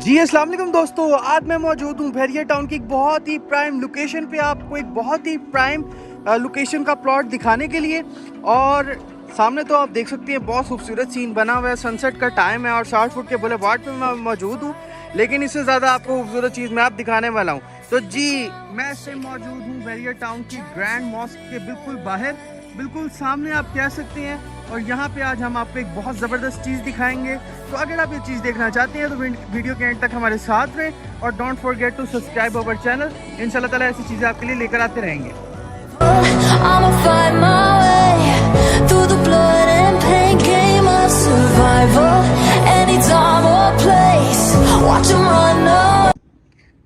जी अस्सलाम वालेकुम दोस्तों, आज मैं मौजूद हूँ भेरिया टाउन की एक बहुत ही प्राइम लोकेशन पे, आपको एक बहुत ही प्राइम लोकेशन का प्लॉट दिखाने के लिए। और सामने तो आप देख सकते हैं बहुत खूबसूरत सीन बना हुआ है, सनसेट का टाइम है और 60 फुट के बुलेवार्ड पे मैं मौजूद हूँ। लेकिन इससे ज़्यादा आपको खूबसूरत चीज़ मैं आप दिखाने वाला हूँ। तो जी मैं इस टाइम मौजूद हूँ भेरिया टाउन की ग्रैंड मॉस्क के बिल्कुल बाहर, बिल्कुल सामने आप कह सकते हैं। और यहाँ पे आज हम आपको एक बहुत ज़बरदस्त चीज़ दिखाएंगे। तो अगर आप ये चीज़ देखना चाहते हैं तो वीडियो के एंड तक हमारे साथ रहें और don't forget to subscribe our channel. इंशाल्लाह ताला ऐसी चीज़ें आपके लिए लेकर आते रहेंगे।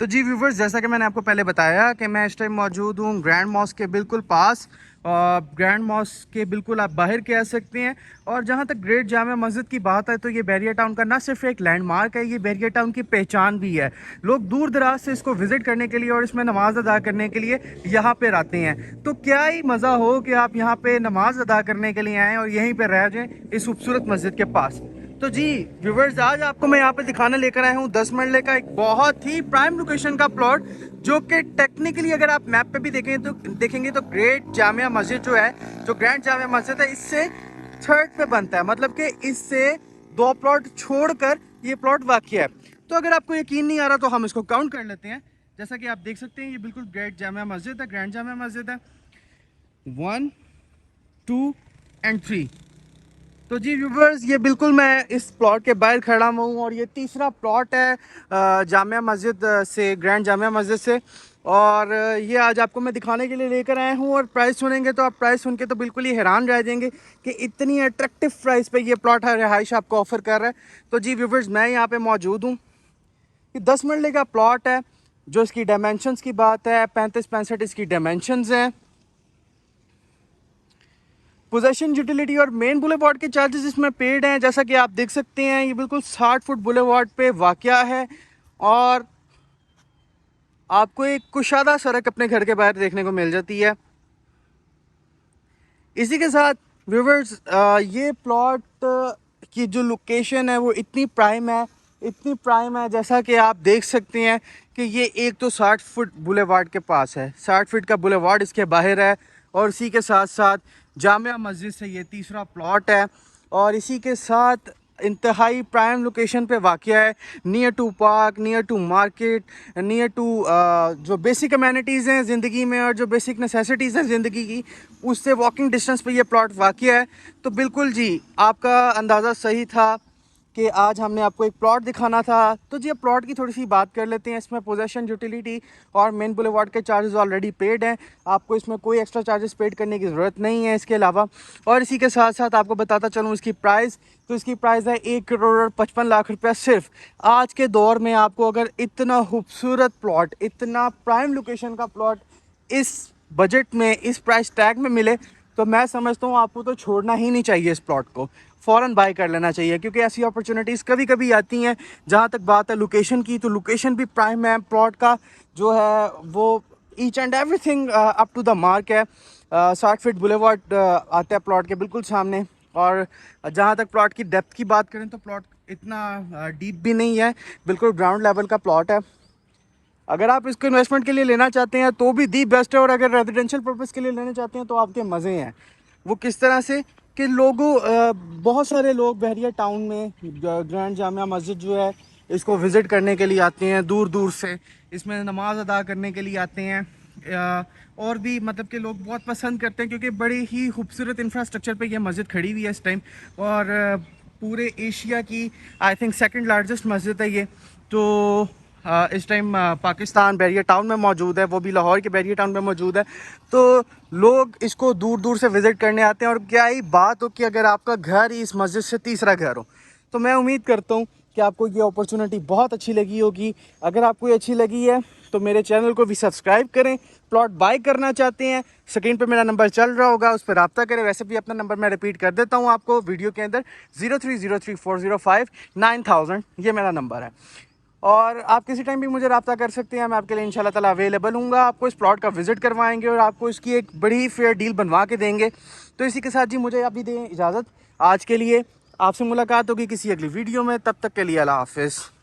तो जी व्यूवर्स, जैसा कि मैंने आपको पहले बताया कि मैं इस टाइम मौजूद हूँ ग्रैंड मॉस्क के बिल्कुल पास। ग्रैंड मॉस्क के बिल्कुल आप बाहर कह सकते हैं। और जहाँ तक ग्रेट जामा मस्जिद की बात है तो ये भेरिया टाउन का ना सिर्फ एक लैंडमार्क है, ये भेरिया टाउन की पहचान भी है। लोग दूर दराज से इसको विज़िट करने के लिए और इसमें नमाज अदा करने के लिए यहाँ पर आते हैं। तो क्या ही मज़ा हो कि आप यहाँ पर नमाज अदा करने के लिए आएँ और यहीं पर रह जाएँ इस खूबसूरत मस्जिद के पास। तो जी व्यूवर्स, आज आपको मैं यहाँ पे दिखाने लेकर आया हूँ 10 मरले का एक बहुत ही प्राइम लोकेशन का प्लॉट, जो कि टेक्निकली अगर आप मैप पे भी देखेंगे तो ग्रेट जामिया मस्जिद जो है, जो ग्रैंड जामिया मस्जिद है, इससे थर्ड पे बनता है। मतलब कि इससे 2 प्लॉट छोड़कर ये प्लॉट वाक़या है। तो अगर आपको यकीन नहीं आ रहा तो हम इसको काउंट कर लेते हैं। जैसा कि आप देख सकते हैं ये बिल्कुल ग्रेट जामिया मस्जिद है, ग्रैंड जामिया मस्जिद है। 1 2 एंड 3। तो जी व्यूवर्स, ये बिल्कुल मैं इस प्लॉट के बाहर खड़ा हूँ और ये तीसरा प्लॉट है जामिया मस्जिद से, ग्रैंड जामिया मस्जिद से। और ये आज आपको मैं दिखाने के लिए लेकर आया हूँ। और प्राइस सुनेंगे तो आप प्राइस सुन के तो बिल्कुल ही हैरान रह जाएंगे कि इतनी अट्रैक्टिव प्राइस पे ये प्लॉट रिहाइश आपको ऑफर कर रहा है। तो जी व्यूवर्स, मैं यहाँ पे मौजूद हूँ। ये 10 मरले का प्लॉट है। जो इसकी डायमेंशंस की बात है, 35-65 इसकी डायमेंशंस हैं। पोजेशन, यूटिलिटी और मेन बुलेवार्ड के चार्जेस इसमें पेड हैं। जैसा कि आप देख सकते हैं ये बिल्कुल 60 फुट बुलेवार्ड पे वाक़या है और आपको एक कुशादा सड़क अपने घर के बाहर देखने को मिल जाती है। इसी के साथ व्यूवर्स, ये प्लॉट की जो लोकेशन है वो इतनी प्राइम है, इतनी प्राइम है, जैसा कि आप देख सकते हैं कि ये एक तो 60 फुट बुलेवार्ड के पास है, 60 फीट का बुलेवार्ड इसके बाहर है। और इसी के साथ साथ जामिया मस्जिद से ये तीसरा प्लॉट है और इसी के साथ इंतहाई प्राइम लोकेशन पे वाक़या है, near to park, near to market, near to जो बेसिक अमेनिटीज़ हैं ज़िंदगी में और जो बेसिक नेसेसिटीज़ हैं ज़िंदगी की, उससे वॉकिंग डिस्टेंस पे ये प्लॉट वाक़या है। तो बिल्कुल जी, आपका अंदाज़ा सही था कि आज हमने आपको एक प्लॉट दिखाना था। तो जी अब प्लॉट की थोड़ी सी बात कर लेते हैं। इसमें पोजेशन, यूटिलिटी और मेन बुलेवार्ड के चार्जेस ऑलरेडी पेड हैं, आपको इसमें कोई एक्स्ट्रा चार्जेस पेड करने की ज़रूरत नहीं है इसके अलावा। और इसी के साथ साथ आपको बताता चलूँ इसकी प्राइस, तो इसकी प्राइस है 1 करोड़ और 55 लाख रुपया सिर्फ। आज के दौर में आपको अगर इतना खूबसूरत प्लॉट, इतना प्राइम लोकेशन का प्लॉट इस बजट में, इस प्राइस टैग में मिले तो मैं समझता हूँ आपको तो छोड़ना ही नहीं चाहिए। इस प्लॉट को फ़ौरन बाय कर लेना चाहिए, क्योंकि ऐसी अपॉर्चुनिटीज़ कभी कभी आती हैं। जहाँ तक बात है लोकेशन की, तो लोकेशन भी प्राइम है, प्लॉट का जो है वो each and everything up to the mark है। 60 फीट बुलेवार्ड आता है प्लॉट के बिल्कुल सामने। और जहाँ तक प्लॉट की डेप्थ की बात करें तो प्लॉट इतना डीप भी नहीं है, बिल्कुल ग्राउंड लेवल का प्लॉट है। अगर आप इसको इन्वेस्टमेंट के लिए लेना चाहते हैं तो भी दी बेस्ट है, और अगर रेजिडेंशियल पर्पज़ के लिए लेना चाहते हैं तो आपके मज़े हैं। वो किस तरह से कि बहुत सारे लोग बहरिया टाउन में ग्रैंड जामिया मस्जिद जो है इसको विज़िट करने के लिए आते हैं, दूर दूर से इसमें नमाज अदा करने के लिए आते हैं। और भी मतलब कि लोग बहुत पसंद करते हैं, क्योंकि बड़ी ही खूबसूरत इंफ्रास्ट्रक्चर पे ये मस्जिद खड़ी हुई है इस टाइम। और पूरे एशिया की आई थिंक सेकंड लार्जेस्ट मस्जिद है ये। तो इस टाइम पाकिस्तान बहरिया टाउन में मौजूद है, वो भी लाहौर के बहरिया टाउन में मौजूद है। तो लोग इसको दूर दूर से विज़िट करने आते हैं। और क्या ही बात हो कि अगर आपका घर ही इस मस्जिद से तीसरा घर हो, तो मैं उम्मीद करता हूँ कि आपको ये अपॉर्चुनिटी बहुत अच्छी लगी होगी। अगर आपको ये अच्छी लगी है तो मेरे चैनल को भी सब्सक्राइब करें। प्लॉट बाय करना चाहते हैं, स्क्रीन पे मेरा नंबर चल रहा होगा, उस पर रब्ता करें। वैसे भी अपना नंबर मैं रिपीट कर देता हूँ आपको वीडियो के अंदर, 03034059,000 ये मेरा नंबर है। और आप किसी टाइम भी मुझे रब्ता कर सकते हैं, मैं आपके लिए इंशाल्लाह ताला अवेलेबल हूँ। आपको इस प्लॉट का विज़िट करवाएंगे और आपको इसकी एक बड़ी फेयर डील बनवा के देंगे। तो इसी के साथ जी मुझे अभी दें इजाज़त आज के लिए। आपसे मुलाकात होगी किसी अगली वीडियो में, तब तक के लिए अल्लाह हाफ़िज़।